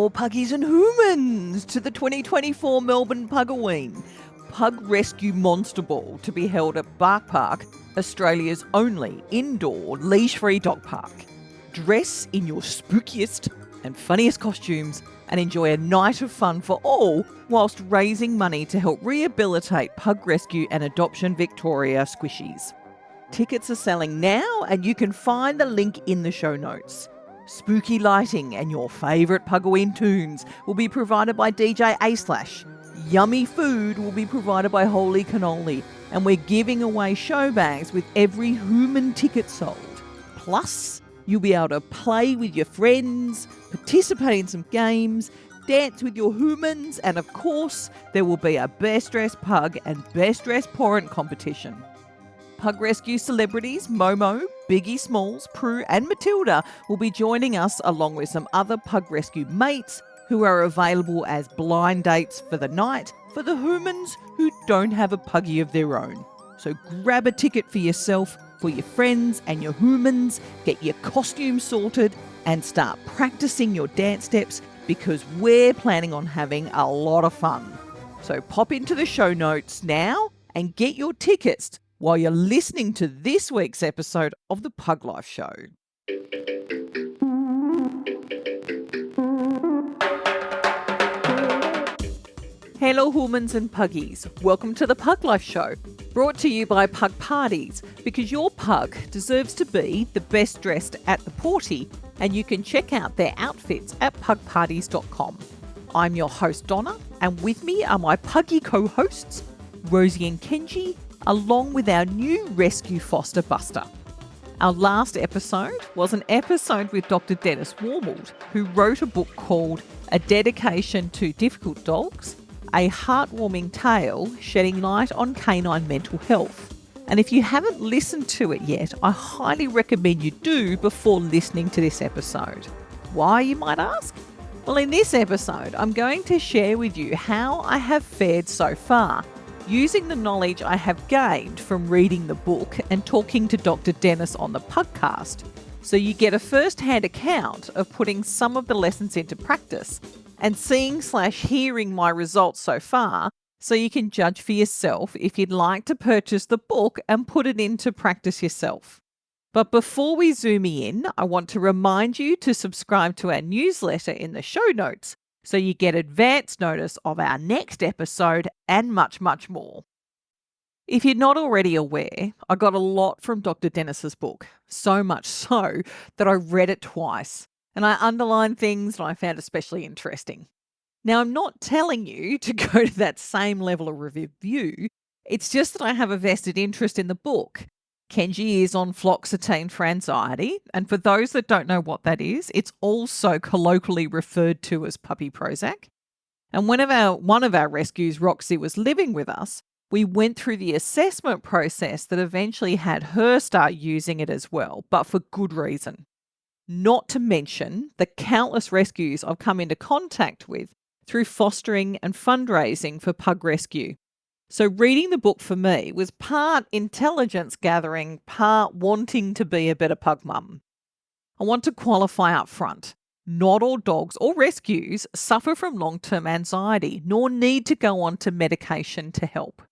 more puggies and humans to the 2024 Melbourne Pugaween Pug Rescue Monster Ball to be held at Bark Park, Australia's only indoor leash-free dog park. Dress in your spookiest and funniest costumes and enjoy a night of fun for all whilst raising money to help rehabilitate Pug Rescue and Adoption Victoria squishies. Tickets are selling now and you can find the link in the show notes. Spooky lighting and your favourite Pugaween tunes will be provided by DJ A-Slash. Yummy food will be provided by Holy Cannoli, and we're giving away show bags with every human ticket sold. Plus, you'll be able to play with your friends, participate in some games, dance with your humans, and of course, there will be a Best Dressed Pug and Best Dressed Parent competition. Pug Rescue celebrities Momo, Biggie Smalls, Prue and Matilda will be joining us along with some other Pug Rescue mates who are available as blind dates for the night for the humans who don't have a puggy of their own. So grab a ticket for yourself, for your friends and your humans, get your costume sorted and start practicing your dance steps because we're planning on having a lot of fun. So pop into the show notes now and get your tickets while you're listening to this week's episode of the Pug Life Show. Hello humans and puggies, welcome to the Pug Life Show, brought to you by Pug Parties, because your pug deserves to be the best dressed at the porty, and you can check out their outfits at pugparties.com. I'm your host Donna, and with me are my puggy co-hosts, Rosie and Kenji, along with our new rescue foster Buster. Our last episode was an episode with Dr Dennis Wormald, who wrote a book called A Dedication to Difficult Dogs, a heartwarming tale shedding light on canine mental health. And if you haven't listened to it yet, I highly recommend you do before listening to this episode. Why, you might ask? Well, in this episode, I'm going to share with you how I have fared so far, using the knowledge I have gained from reading the book and talking to Dr. Dennis on the PUGCAST, so you get a first-hand account of putting some of the lessons into practice and seeing/hearing my results so far, so you can judge for yourself if you'd like to purchase the book and put it into practice yourself. But before we zoom in, I want to remind you to subscribe to our newsletter in the show notes so you get advance notice of our next episode and much, much more. If you're not already aware, I got a lot from Dr. Dennis's book, so much so that I read it twice, and I underlined things that I found especially interesting. Now, I'm not telling you to go to that same level of review, it's just that I have a vested interest in the book. Kenji is on fluoxetine for anxiety, and for those that don't know what that is, it's also colloquially referred to as puppy Prozac. And one of our rescues, Roxy, was living with us, we went through the assessment process that eventually had her start using it as well, but for good reason. Not to mention the countless rescues I've come into contact with through fostering and fundraising for Pug Rescue. So reading the book for me was part intelligence gathering, part wanting to be a better pug mum. I want to qualify up front. Not all dogs or rescues suffer from long-term anxiety, nor need to go on to medication to help.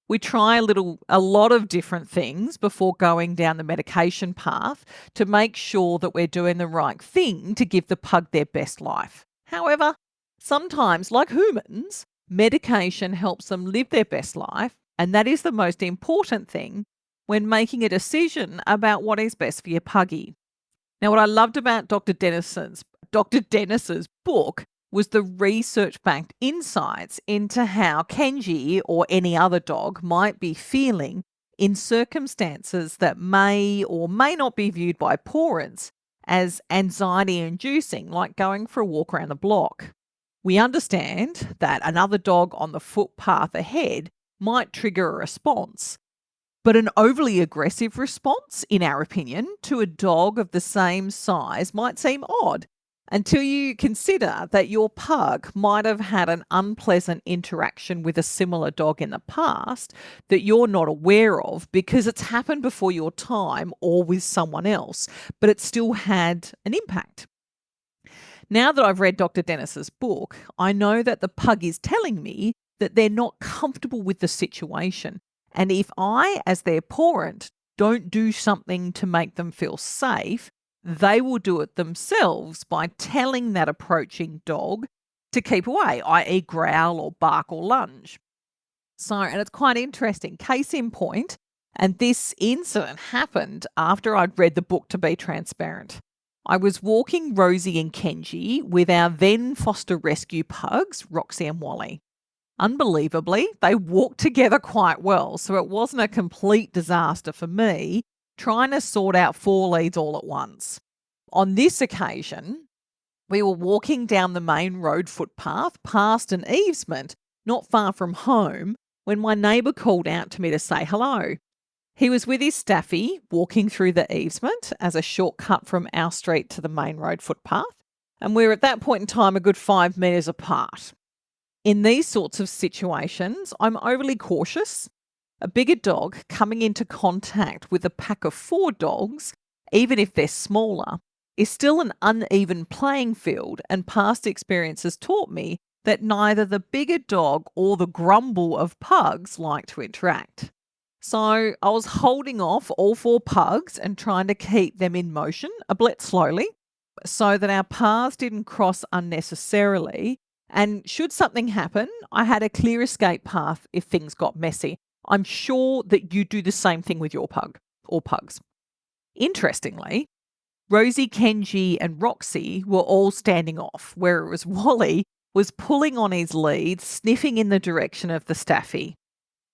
We try a lot of different things before going down the medication path to make sure that we're doing the right thing to give the pug their best life. However, sometimes, like humans, medication helps them live their best life, and that is the most important thing when making a decision about what is best for your puggy. Now, what I loved about Dr. Dennis's book was the research-backed insights into how Kenji or any other dog might be feeling in circumstances that may or may not be viewed by parents as anxiety-inducing, like going for a walk around the block. We understand that another dog on the footpath ahead might trigger a response, but an overly aggressive response, in our opinion, to a dog of the same size might seem odd until you consider that your pug might have had an unpleasant interaction with a similar dog in the past that you're not aware of because it's happened before your time or with someone else, but it still had an impact. Now that I've read Dr. Dennis's book, I know that the pug is telling me that they're not comfortable with the situation. And if I, as their parent, don't do something to make them feel safe, they will do it themselves by telling that approaching dog to keep away, i.e., growl or bark or lunge. So, and it's quite interesting. Case in point, and this incident happened after I'd read the book, to be transparent. I was walking Rosie and Kenji with our then foster rescue pugs, Roxy and Wally. Unbelievably, they walked together quite well, so it wasn't a complete disaster for me trying to sort out 4 leads all at once. On this occasion, we were walking down the main road footpath past an easement not far from home when my neighbour called out to me to say hello. He was with his staffy walking through the easement as a shortcut from our street to the main road footpath, and we were at that point in time a good 5 metres apart. In these sorts of situations, I'm overly cautious. A bigger dog coming into contact with a pack of 4 dogs, even if they're smaller, is still an uneven playing field, and past experiences taught me that neither the bigger dog or the grumble of pugs like to interact. So I was holding off all 4 pugs and trying to keep them in motion, albeit slowly, so that our paths didn't cross unnecessarily. And should something happen, I had a clear escape path if things got messy. I'm sure that you do the same thing with your pug or pugs. Interestingly, Rosie, Kenji and Roxy were all standing off, whereas Wally was pulling on his lead, sniffing in the direction of the staffy.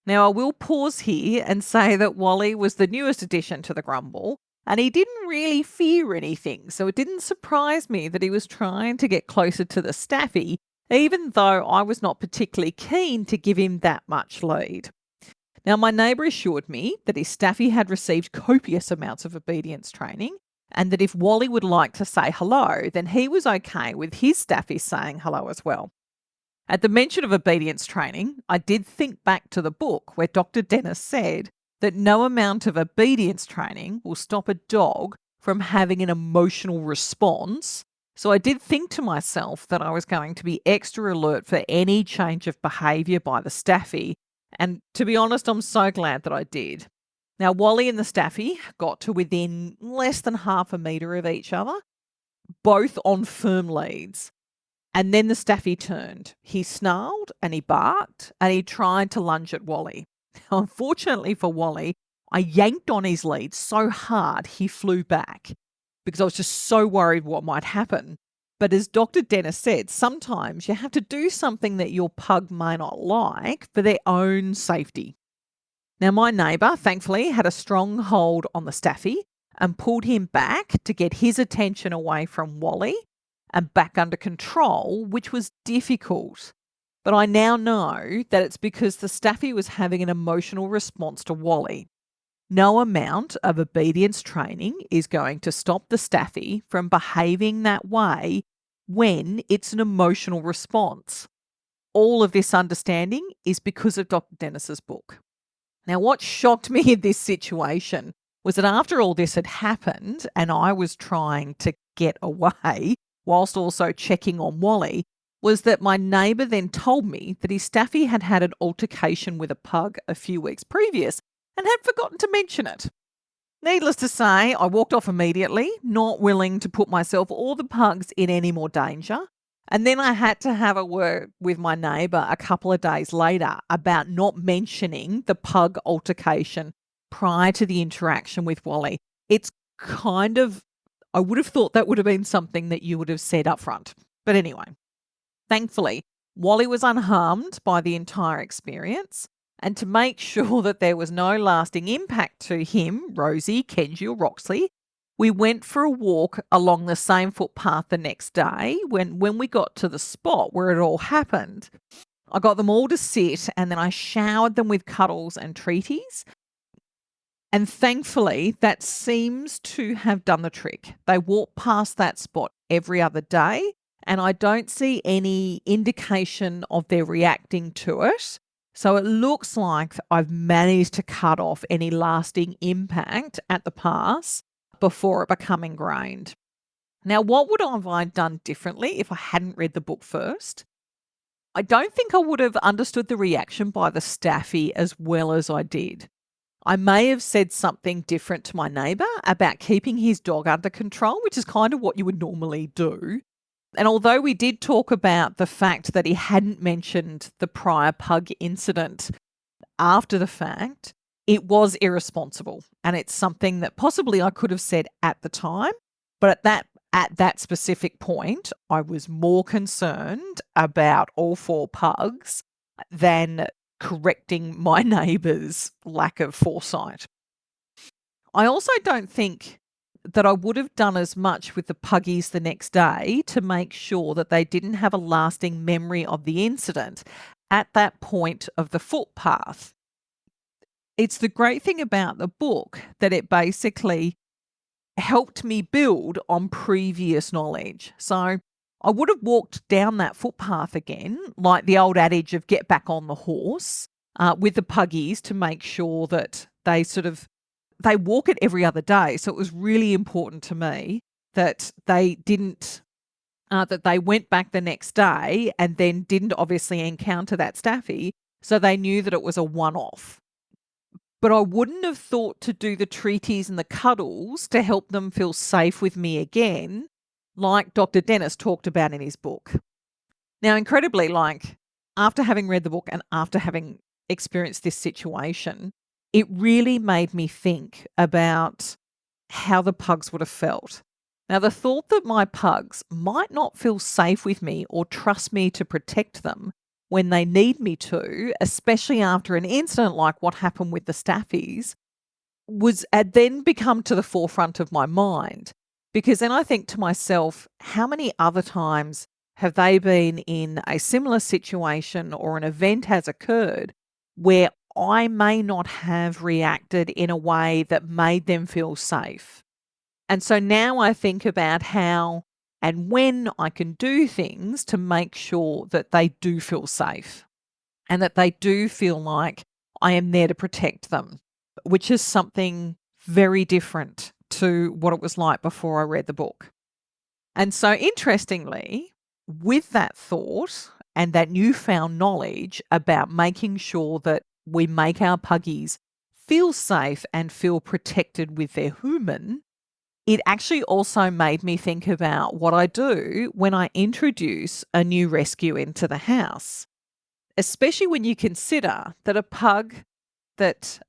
Now, I will pause here and say that Wally was the newest addition to the grumble, and he didn't really fear anything, so it didn't surprise me that he was trying to get closer to the staffy, even though I was not particularly keen to give him that much lead. Now, my neighbour assured me that his staffy had received copious amounts of obedience training, and that if Wally would like to say hello, then he was okay with his staffy saying hello as well. At the mention of obedience training, I did think back to the book where Dr. Dennis said that no amount of obedience training will stop a dog from having an emotional response. So I did think to myself that I was going to be extra alert for any change of behaviour by the staffy. And to be honest, I'm so glad that I did. Now, Wally and the staffy got to within less than half a metre of each other, both on firm leads. And then the staffy turned. He snarled and he barked and he tried to lunge at Wally. Unfortunately for Wally, I yanked on his lead so hard he flew back because I was just so worried what might happen. But as Dr. Dennis said, sometimes you have to do something that your pug may not like for their own safety. Now, my neighbour, thankfully, had a strong hold on the staffy and pulled him back to get his attention away from Wally and back under control, which was difficult. But I now know that it's because the staffy was having an emotional response to Wally. No amount of obedience training is going to stop the staffy from behaving that way when it's an emotional response. All of this understanding is because of Dr. Dennis's book. Now, what shocked me in this situation was that after all this had happened and I was trying to get away whilst also checking on Wally, was that my neighbour then told me that his staffy had had an altercation with a pug a few weeks previous and had forgotten to mention it. Needless to say, I walked off immediately, not willing to put myself or the pugs in any more danger. And then I had to have a word with my neighbour a couple of days later about not mentioning the pug altercation prior to the interaction with Wally. It's kind of, I would have thought that would have been something that you would have said up front. But anyway, thankfully, Wally was unharmed by the entire experience. And to make sure that there was no lasting impact to him, Rosie, Kenji or Roxley, we went for a walk along the same footpath the next day. When we got to the spot where it all happened, I got them all to sit and then I showered them with cuddles and treaties. And thankfully, that seems to have done the trick. They walk past that spot every other day and I don't see any indication of their reacting to it. So it looks like I've managed to cut off any lasting impact at the pass before it become ingrained. Now, what would have I done differently if I hadn't read the book first? I don't think I would have understood the reaction by the staffy as well as I did. I may have said something different to my neighbour about keeping his dog under control, which is kind of what you would normally do. And although we did talk about the fact that he hadn't mentioned the prior pug incident after the fact, it was irresponsible. And it's something that possibly I could have said at the time, but at that specific point, I was more concerned about all four pugs than correcting my neighbour's lack of foresight. I also don't think that I would have done as much with the puggies the next day to make sure that they didn't have a lasting memory of the incident at that point of the footpath. It's the great thing about the book that it basically helped me build on previous knowledge. So I would have walked down that footpath again, like the old adage of get back on the horse, with the puggies to make sure that they walk it every other day. So it was really important to me that they didn't, that they went back the next day and then didn't obviously encounter that staffy. So they knew that it was a one-off. But I wouldn't have thought to do the treaties and the cuddles to help them feel safe with me again, like Dr. Dennis talked about in his book. Now, incredibly, after having read the book and after having experienced this situation, it really made me think about how the pugs would have felt. Now, the thought that my pugs might not feel safe with me or trust me to protect them when they need me to, especially after an incident like what happened with the staffies, had then become to the forefront of my mind. Because then I think to myself, how many other times have they been in a similar situation or an event has occurred where I may not have reacted in a way that made them feel safe? And so now I think about how and when I can do things to make sure that they do feel safe and that they do feel like I am there to protect them, which is something very different to what it was like before I read the book. And so interestingly, with that thought and that newfound knowledge about making sure that we make our puggies feel safe and feel protected with their human, it actually also made me think about what I do when I introduce a new rescue into the house, especially when you consider that a pug that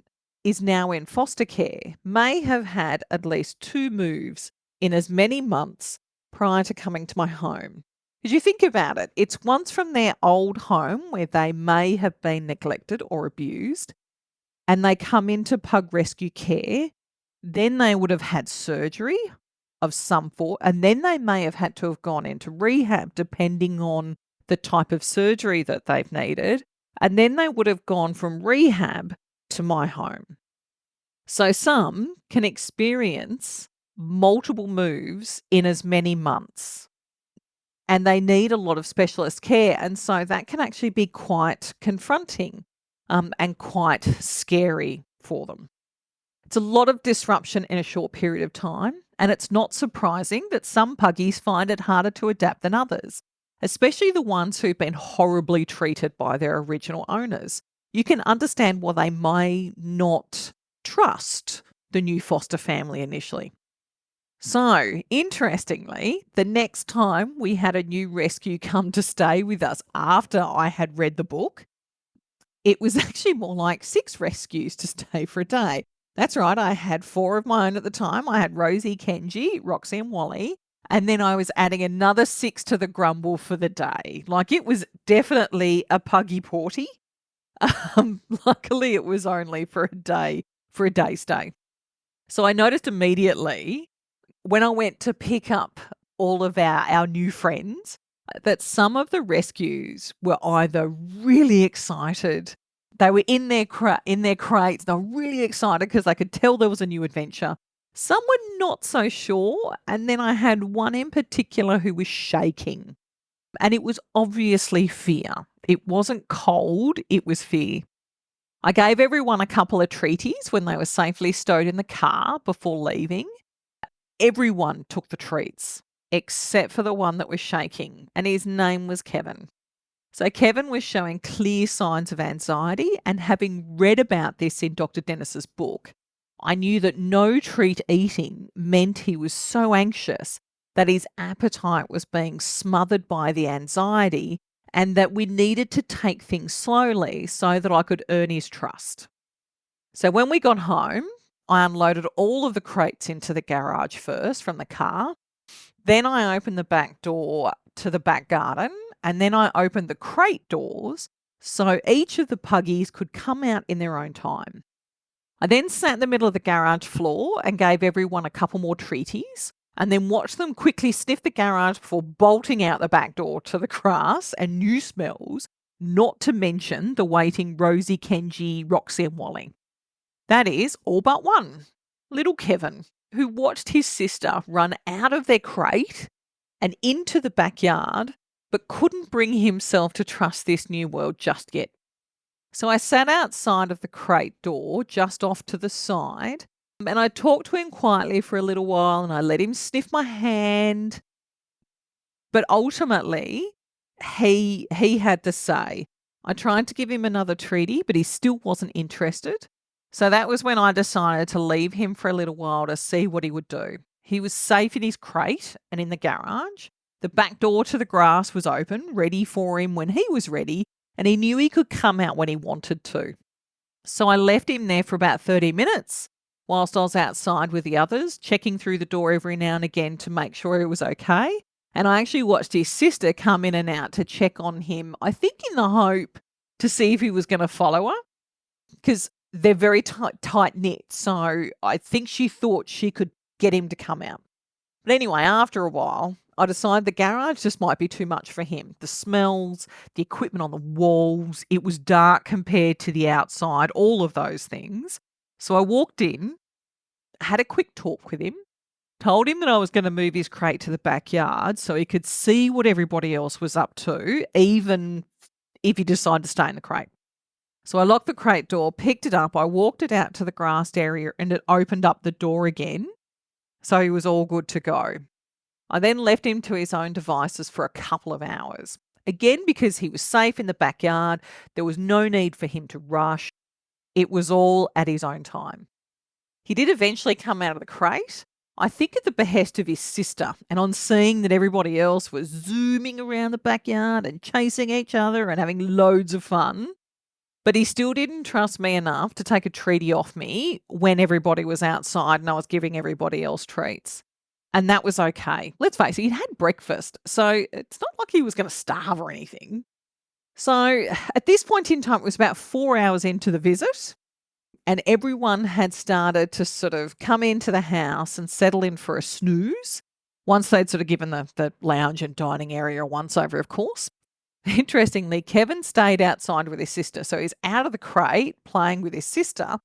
is now in foster care may have had at least 2 moves in as many months prior to coming to my home. As you think about it, it's once from their old home where they may have been neglected or abused, and they come into pug rescue care. Then they would have had surgery of some form, and then they may have had to have gone into rehab depending on the type of surgery that they've needed. And then they would have gone from rehab to my home. So some can experience multiple moves in as many months, and they need a lot of specialist care. And so that can actually be quite confronting and quite scary for them. It's a lot of disruption in a short period of time, and it's not surprising that some puggies find it harder to adapt than others, especially the ones who've been horribly treated by their original owners. You can understand why they may not trust the new foster family initially. So, interestingly, the next time we had a new rescue come to stay with us after I had read the book, it was actually more like 6 rescues to stay for a day. That's right, I had 4 of my own at the time. I had Rosie, Kenji, Roxy and Wally, and then I was adding another 6 to the grumble for the day. It was definitely a puggy porty. Luckily, it was only for a day stay. So I noticed immediately when I went to pick up all of our new friends that some of the rescues were either really excited. They were in their crates. They were really excited because they could tell there was a new adventure. Some were not so sure. And then I had one in particular who was shaking. And it was obviously fear. It wasn't cold, it was fear. I gave everyone a couple of treaties when they were safely stowed in the car before leaving. Everyone took the treats. except for the one that was shaking, and his name was Kevin. So Kevin was showing clear signs of anxiety, and having read about this in Dr. Dennis's book, I knew that no treat eating meant he was so anxious that his appetite was being smothered by the anxiety and that we needed to take things slowly so that I could earn his trust. So when we got home, I unloaded all of the crates into the garage first from the car. Then I opened the back door to the back garden, and then I opened the crate doors so each of the puggies could come out in their own time. I then sat in the middle of the garage floor and gave everyone a couple more treaties, and then watched them quickly sniff the garage before bolting out the back door to the grass and new smells, not to mention the waiting Rosie, Kenji, Roxy and Wally. That is all but one, little Kevin, who watched his sister run out of their crate and into the backyard, but couldn't bring himself to trust this new world just yet. So I sat outside of the crate door, just off to the side, and I talked to him quietly for a little while, and I let him sniff my hand. But ultimately, he had to say. I tried to give him another treaty, but he still wasn't interested. So that was when I decided to leave him for a little while to see what he would do. He was safe in his crate and in the garage. The back door to the grass was open, ready for him when he was ready, and he knew he could come out when he wanted to. So I left him there for about 30 minutes whilst I was outside with the others, checking through the door every now and again to make sure he was okay. And I actually watched his sister come in and out to check on him, I think in the hope to see if he was going to follow her, because they're very tight-knit. So I think she thought she could get him to come out. But anyway, after a while, I decided the garage just might be too much for him. The smells, the equipment on the walls, it was dark compared to the outside, all of those things. So I walked in, had a quick talk with him, told him that I was going to move his crate to the backyard so he could see what everybody else was up to, even if he decided to stay in the crate. So I locked the crate door, picked it up, I walked it out to the grassed area, and it opened up the door again. So he was all good to go. I then left him to his own devices for a couple of hours. Again, because he was safe in the backyard, there was no need for him to rush. It was all at his own time. He did eventually come out of the crate, I think at the behest of his sister, and on seeing that everybody else was zooming around the backyard and chasing each other and having loads of fun. But he still didn't trust me enough to take a treaty off me when everybody was outside and I was giving everybody else treats. And that was okay. Let's face it, he'd had breakfast, so it's not like he was going to starve or anything. So at this point in time, it was about 4 hours into the visit, and everyone had started to sort of come into the house and settle in for a snooze once they'd sort of given the lounge and dining area a once-over, of course. Interestingly, Kevin stayed outside with his sister, so he's out of the crate playing with his sister,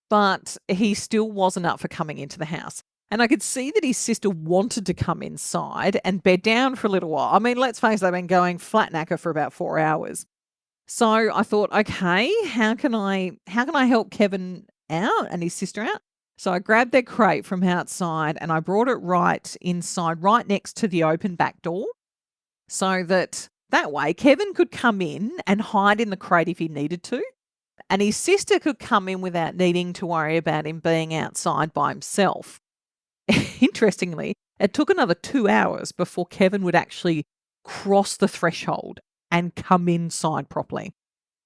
but he still wasn't up for coming into the house. And I could see that his sister wanted to come inside and bed down for a little while. I mean, let's face it, they've been going flat knacker for about 4 hours. So I thought, okay, how can I help Kevin out and his sister out? So I grabbed their crate from outside and I brought it right inside, right next to the open back door, so that way Kevin could come in and hide in the crate if he needed to, and his sister could come in without needing to worry about him being outside by himself. Interestingly, it took another 2 hours before Kevin would actually cross the threshold and come inside properly.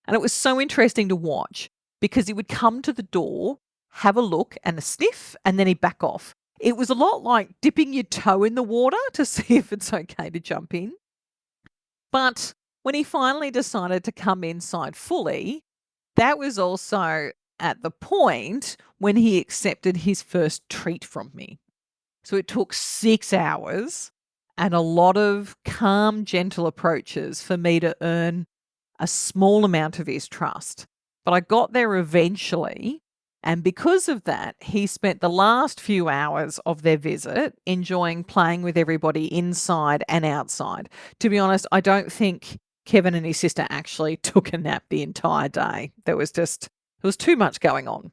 And it was so interesting to watch because he would come to the door, have a look and a sniff, and then he'd back off. It was a lot like dipping your toe in the water to see if it's okay to jump in. But when he finally decided to come inside fully, that was also at the point when he accepted his first treat from me. So it took 6 hours and a lot of calm, gentle approaches for me to earn a small amount of his trust. But I got there eventually, and because of that, he spent the last few hours of their visit enjoying playing with everybody inside and outside. To be honest, I don't think Kevin and his sister actually took a nap the entire day. There was too much going on.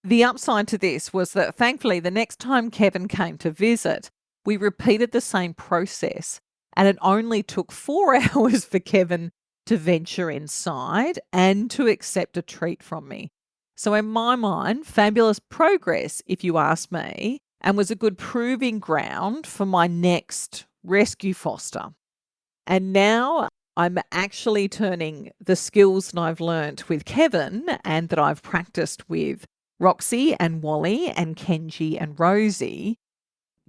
The upside to this was that thankfully the next time Kevin came to visit, we repeated the same process, and it only took 4 hours for Kevin to venture inside and to accept a treat from me. So in my mind, fabulous progress, if you ask me, and was a good proving ground for my next rescue foster. And now I'm actually turning the skills that I've learnt with Kevin and that I've practiced with Roxy and Wally and Kenji and Rosie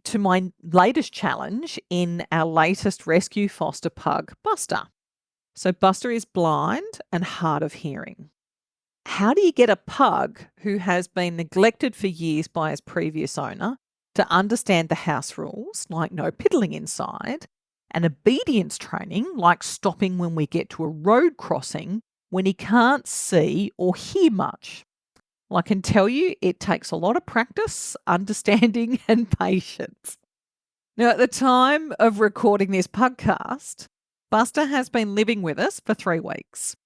to my latest challenge in our latest rescue foster pug, Buster. So Buster is blind and hard of hearing. How do you get a pug who has been neglected for years by his previous owner to understand the house rules, like no piddling inside, and obedience training, like stopping when we get to a road crossing when he can't see or hear much? Well, I can tell you it takes a lot of practice, understanding, and patience. Now, at the time of recording this podcast, Buster has been living with us for 3 weeks,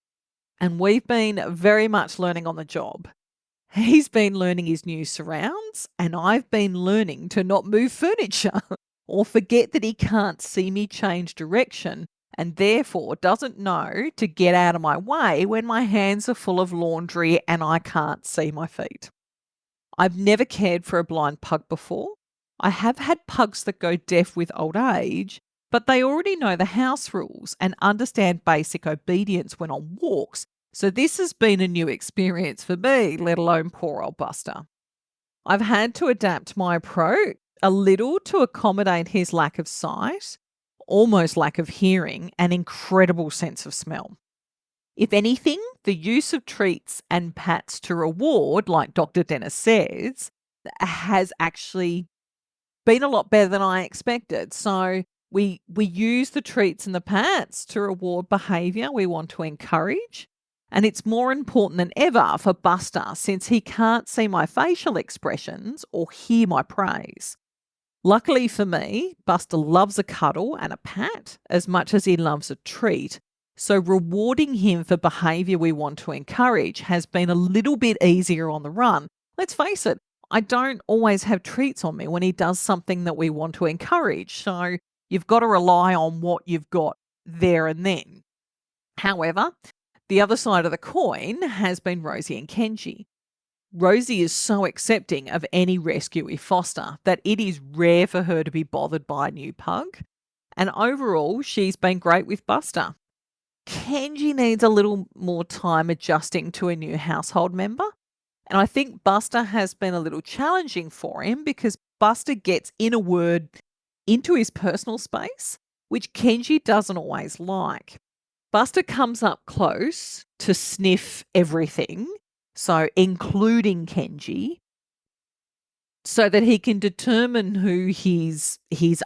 and we've been very much learning on the job. He's been learning his new surrounds, and I've been learning to not move furniture or forget that he can't see me change direction and therefore doesn't know to get out of my way when my hands are full of laundry and I can't see my feet. I've never cared for a blind pug before. I have had pugs that go deaf with old age, but they already know the house rules and understand basic obedience when on walks, so this has been a new experience for me, let alone poor old Buster. I've had to adapt my approach a little to accommodate his lack of sight, almost lack of hearing, and incredible sense of smell. If anything, the use of treats and pats to reward, like Dr. Dennis says, has actually been a lot better than I expected. So we use the treats and the pats to reward behaviour we want to encourage. And it's more important than ever for Buster since he can't see my facial expressions or hear my praise. Luckily for me, Buster loves a cuddle and a pat as much as he loves a treat. So rewarding him for behaviour we want to encourage has been a little bit easier on the run. Let's face it, I don't always have treats on me when he does something that we want to encourage. So you've got to rely on what you've got there and then. However, the other side of the coin has been Rosie and Kenji. Rosie is so accepting of any rescue we foster that it is rare for her to be bothered by a new pug. And overall, she's been great with Buster. Kenji needs a little more time adjusting to a new household member. And I think Buster has been a little challenging for him because Buster gets, in a word, into his personal space, which Kenji doesn't always like. Buster comes up close to sniff everything, so including Kenji, so that he can determine who he's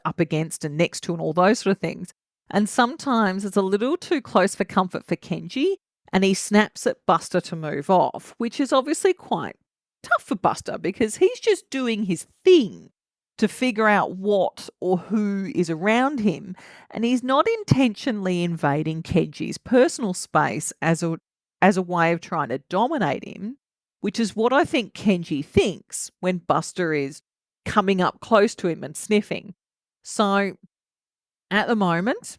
up against and next to and all those sort of things. And sometimes it's a little too close for comfort for Kenji, and he snaps at Buster to move off, which is obviously quite tough for Buster because he's just doing his thing to figure out what or who is around him, and he's not intentionally invading Kenji's personal space as a way of trying to dominate him, which is what I think Kenji thinks when Buster is coming up close to him and sniffing. So at the moment,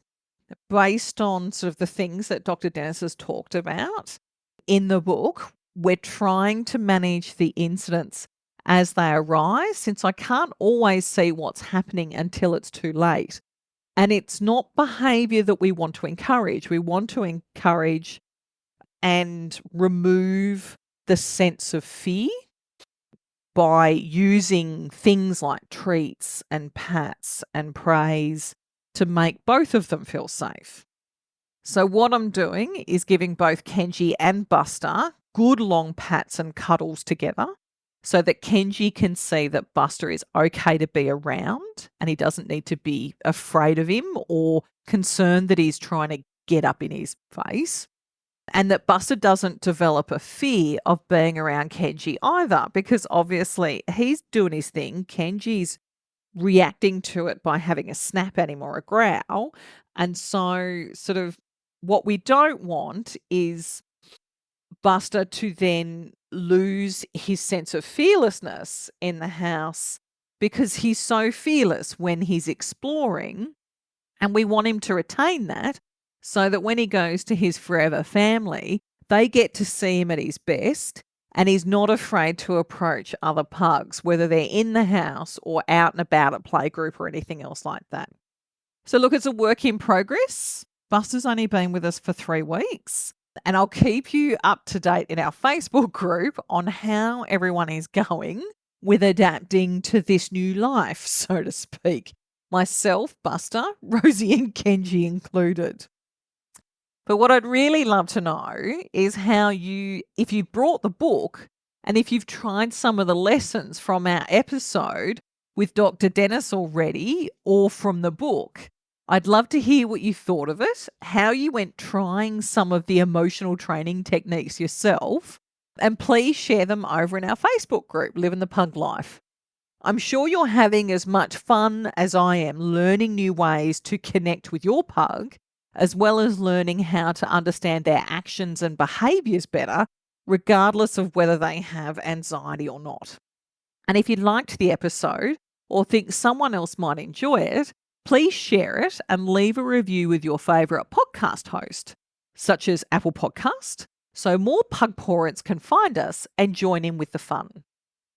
based on sort of the things that Dr. Dennis has talked about in the book, we're trying to manage the incidents as they arise, since I can't always see what's happening until it's too late. And it's not behaviour that we want to encourage. We want to encourage and remove the sense of fear by using things like treats and pats and praise to make both of them feel safe. So what I'm doing is giving both Kenji and Buster good long pats and cuddles together so that Kenji can see that Buster is okay to be around and he doesn't need to be afraid of him or concerned that he's trying to get up in his face. And that Buster doesn't develop a fear of being around Kenji either, because obviously he's doing his thing. Kenji's reacting to it by having a snap at him or a growl. And so sort of what we don't want is Buster to then lose his sense of fearlessness in the house because he's so fearless when he's exploring, and we want him to retain that so that when he goes to his forever family, they get to see him at his best and he's not afraid to approach other pugs, whether they're in the house or out and about at playgroup or anything else like that. So look, it's a work in progress. Buster's only been with us for 3 weeks, and I'll keep you up to date in our Facebook group on how everyone is going with adapting to this new life, so to speak. Myself, Buster, Rosie and Kenji included. But what I'd really love to know is if you brought the book and if you've tried some of the lessons from our episode with Dr. Dennis already or from the book. I'd love to hear what you thought of it, how you went trying some of the emotional training techniques yourself, and please share them over in our Facebook group, Living the Pug Life. I'm sure you're having as much fun as I am learning new ways to connect with your pug, as well as learning how to understand their actions and behaviours better, regardless of whether they have anxiety or not. And if you liked the episode or think someone else might enjoy it, please share it and leave a review with your favourite podcast host, such as Apple Podcast, so more pug parents can find us and join in with the fun.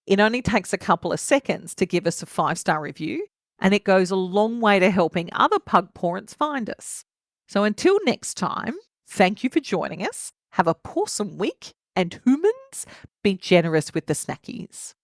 It only takes a couple of seconds to give us a 5-star review, and it goes a long way to helping other pug parents find us. So until next time, thank you for joining us. Have a pawsome week, and humans, be generous with the snackies.